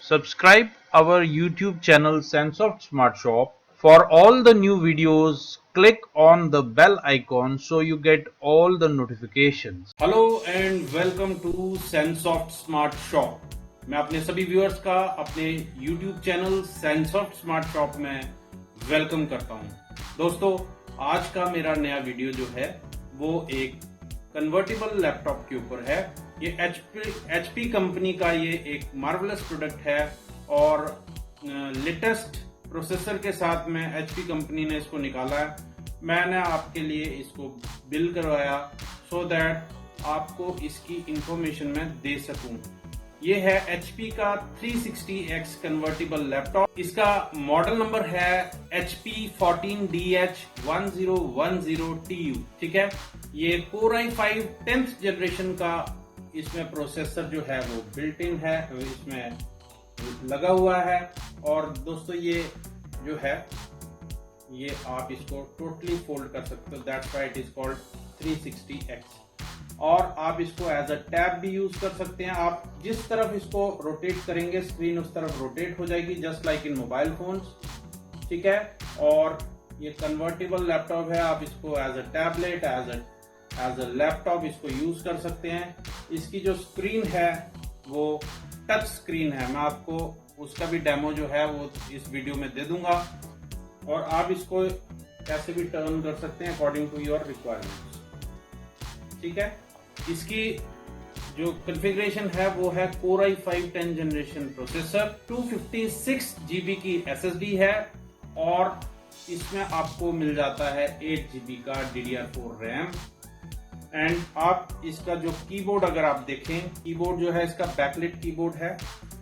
Subscribe our YouTube channel Sensoft Smart Shop. For all the new videos, click on the bell icon so you get all the notifications. Hello and welcome to Sensoft Smart Shop. मैं अपने सभी viewers का अपने YouTube channel Sensoft Smart Shop में welcome करता हूं। दोस्तों, आज का मेरा नया वीडियो जो है वो एक कन्वर्टेबल लैपटॉप के ऊपर है। ये HP कंपनी का ये एक मार्वलस प्रोडक्ट है और लेटेस्ट प्रोसेसर के साथ में HP कंपनी ने इसको निकाला है। मैंने आपके लिए इसको बिल करवाया सो दैट आपको इसकी इंफॉर्मेशन मैं दे सकूं। ये है HP का 360X कन्वर्टेबल लैपटॉप। इसका मॉडल नंबर है HP 14-Dh1010Tu। ठीक है, ये Corei5 10th जनरेशन का इसमें प्रोसेसर जो है वो बिल्ट इन है, इसमें लगा हुआ है। और दोस्तों, ये जो है ये आप इसको टोटली फोल्ड कर सकते हो, that's why it is called 360X। और आप इसको एज अ टैब भी यूज कर सकते हैं। आप जिस तरफ इसको रोटेट करेंगे स्क्रीन उस तरफ रोटेट हो जाएगी, just like in mobile phones. ठीक है, और ये कन्वर्टेबल लैपटॉप है, आप इसको as a tablet as a laptop इसको यूज कर सकते हैं। इसकी जो स्क्रीन है वो टच स्क्रीन है। मैं आपको उसका भी डेमो जो है वो इस वीडियो में दे दूंगा और आप इसको कैसे भी टर्न कर सकते हैं अकॉर्डिंग टू योर रिक्वायरमेंट्स। ठीक है, इसकी जो कॉन्फ़िगरेशन है वो है Corei5 10th generation processor, 256 GB की SSD है और इसमें आपको मिल जाता है 8 GB का DDR4 RAM। एंड आप इसका जो कीबोर्ड अगर आप देखें, कीबोर्ड जो है इसका बैकलिट कीबोर्ड है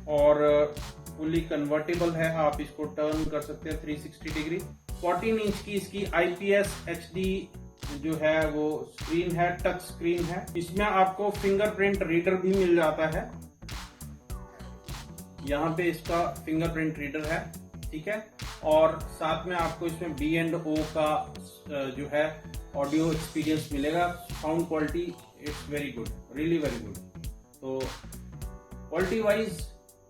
और फुली कन्वर्टेबल है। आप इसको टर्न कर सकते हैं 360 डिग्री। 14 इंच की इसकी IPS HD जो है वो स्क्रीन है, टच स्क्रीन है। इसमें आपको फिंगरप्रिंट रीडर भी मिल जाता है। यहाँ पे इसका फिंगरप्रिंट रीडर है। ठीक है, और साथ में आपको इसमें B&O का जो है ऑडियो एक्सपीरियंस मिलेगा। Sound quality it's very good, really very good. तो क्वालिटी वाइज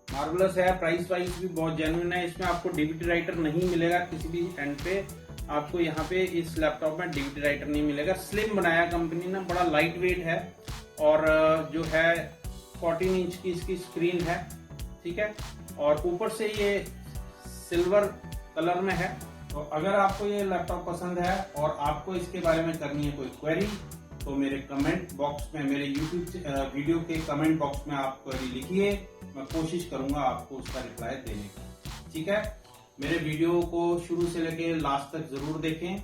मार्वलस है, प्राइस वाइज भी बहुत जेन्युइन है। इसमें आपको डीवीडी राइटर नहीं मिलेगा किसी भी एंड पे। आपको यहाँ पे इस लैपटॉप में डीवीडी राइटर नहीं मिलेगा। स्लिम बनाया कंपनी ने, बड़ा लाइट वेट है और जो है 14 इंच की इसकी स्क्रीन है। ठीक है, और ऊपर से ये सिल्वर कलर में है। तो अगर आपको ये लैपटॉप पसंद है और आपको इसके बारे में करनी है कोई क्वेरी, तो मेरे कमेंट बॉक्स में, मेरे YouTube वीडियो के कमेंट बॉक्स में आप क्वेरी लिखिए। मैं कोशिश करूंगा आपको उसका रिप्लाई देने का। ठीक है, मेरे वीडियो को शुरू से लेके लास्ट तक जरूर देखें।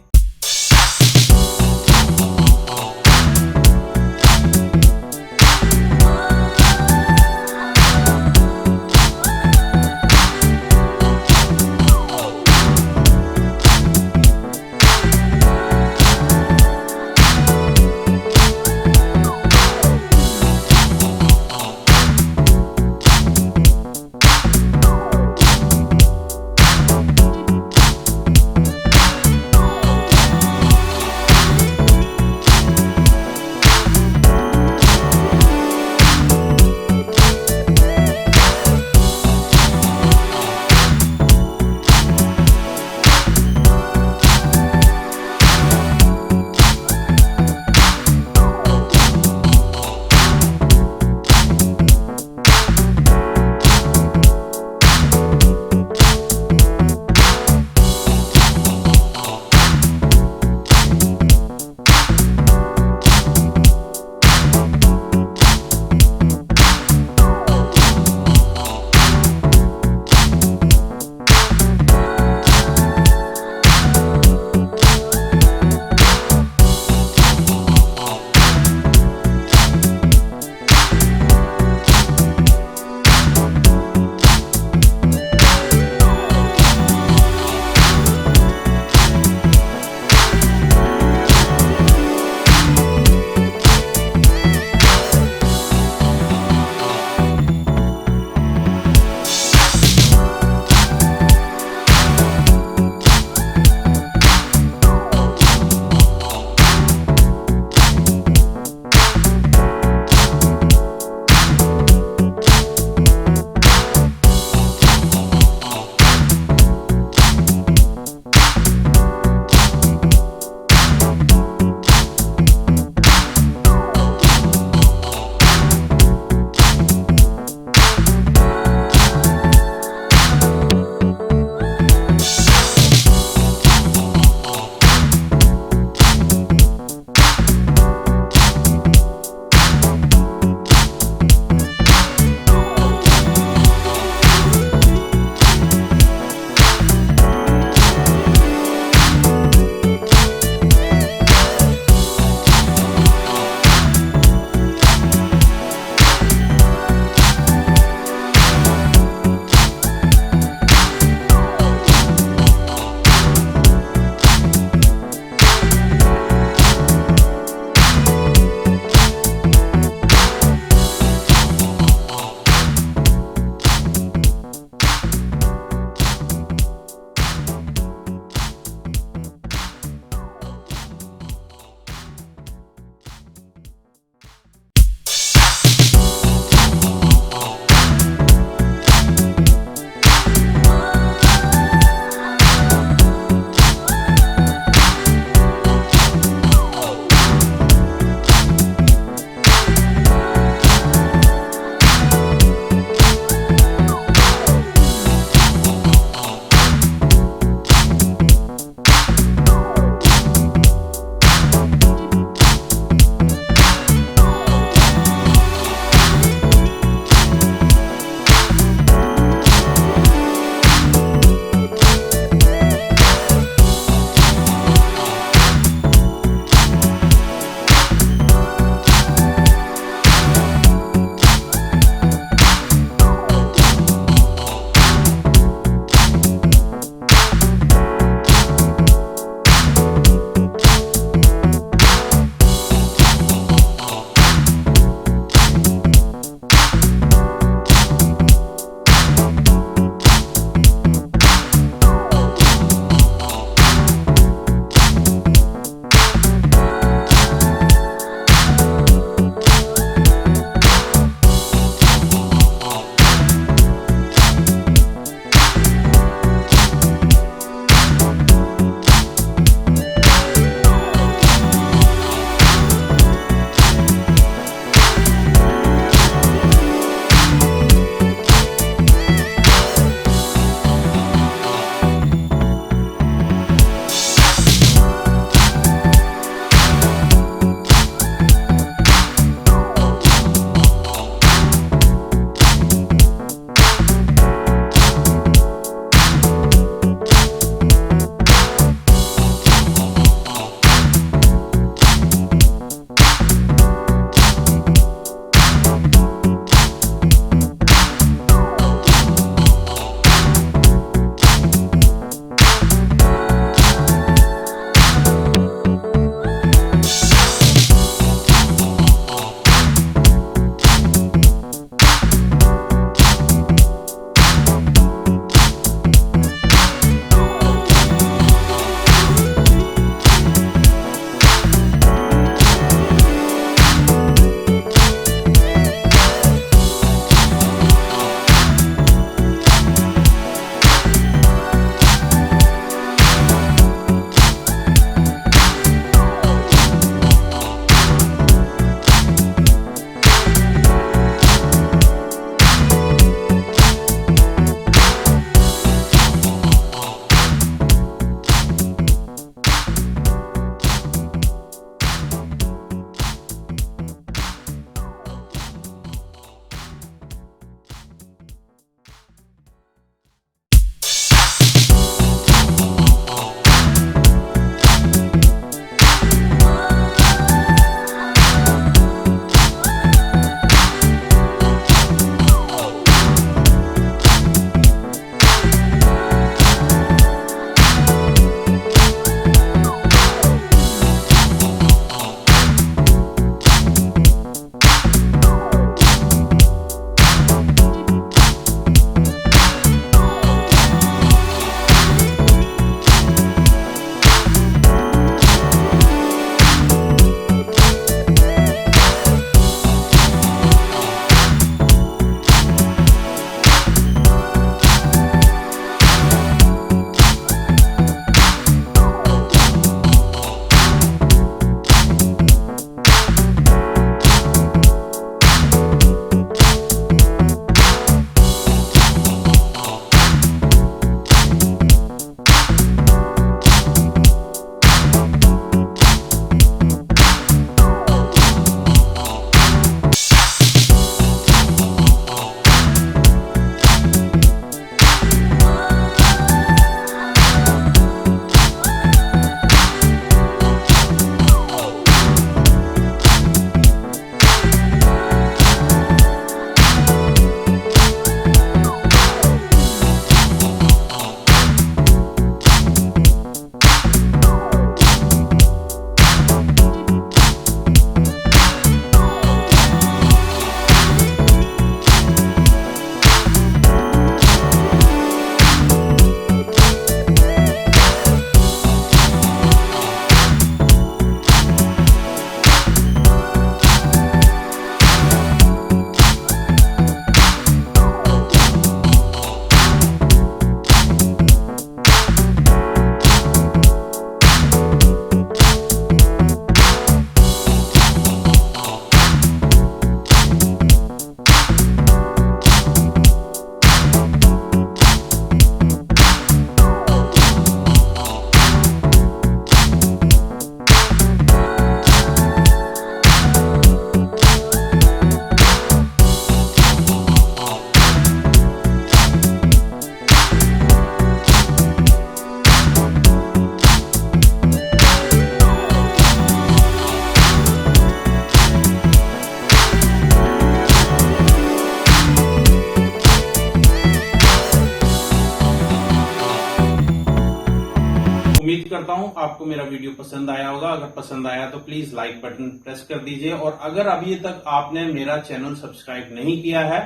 करता हूं आपको मेरा वीडियो पसंद आया होगा। अगर पसंद आया तो प्लीज लाइक बटन प्रेस कर दीजिए, और अगर अभी तक आपने मेरा चैनल सब्सक्राइब नहीं किया है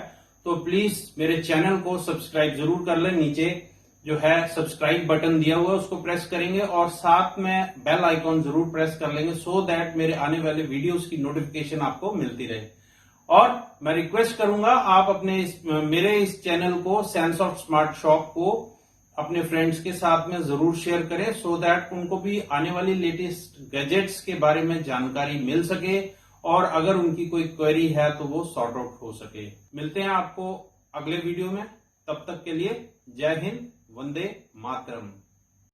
तो प्लीज मेरे चैनल को सब्सक्राइब जरूर कर लें। नीचे जो है सब्सक्राइब बटन दिया हुआ है उसको प्रेस करेंगे और साथ में बेल आइकॉन जरूर प्रेस कर लेंगे, सो दैट मेरे आने वाले वीडियोस की नोटिफिकेशन आपको मिलती रहे। और मैं रिक्वेस्ट करूंगा आप अपने मेरे इस चैनल को सेंस ऑफ स्मार्ट शॉप को अपने फ्रेंड्स के साथ में जरूर शेयर करें, सो दैट उनको भी आने वाली लेटेस्ट गैजेट्स के बारे में जानकारी मिल सके, और अगर उनकी कोई क्वेरी है तो वो सॉर्ट आउट हो सके। मिलते हैं आपको अगले वीडियो में, तब तक के लिए जय हिंद, वंदे मातरम।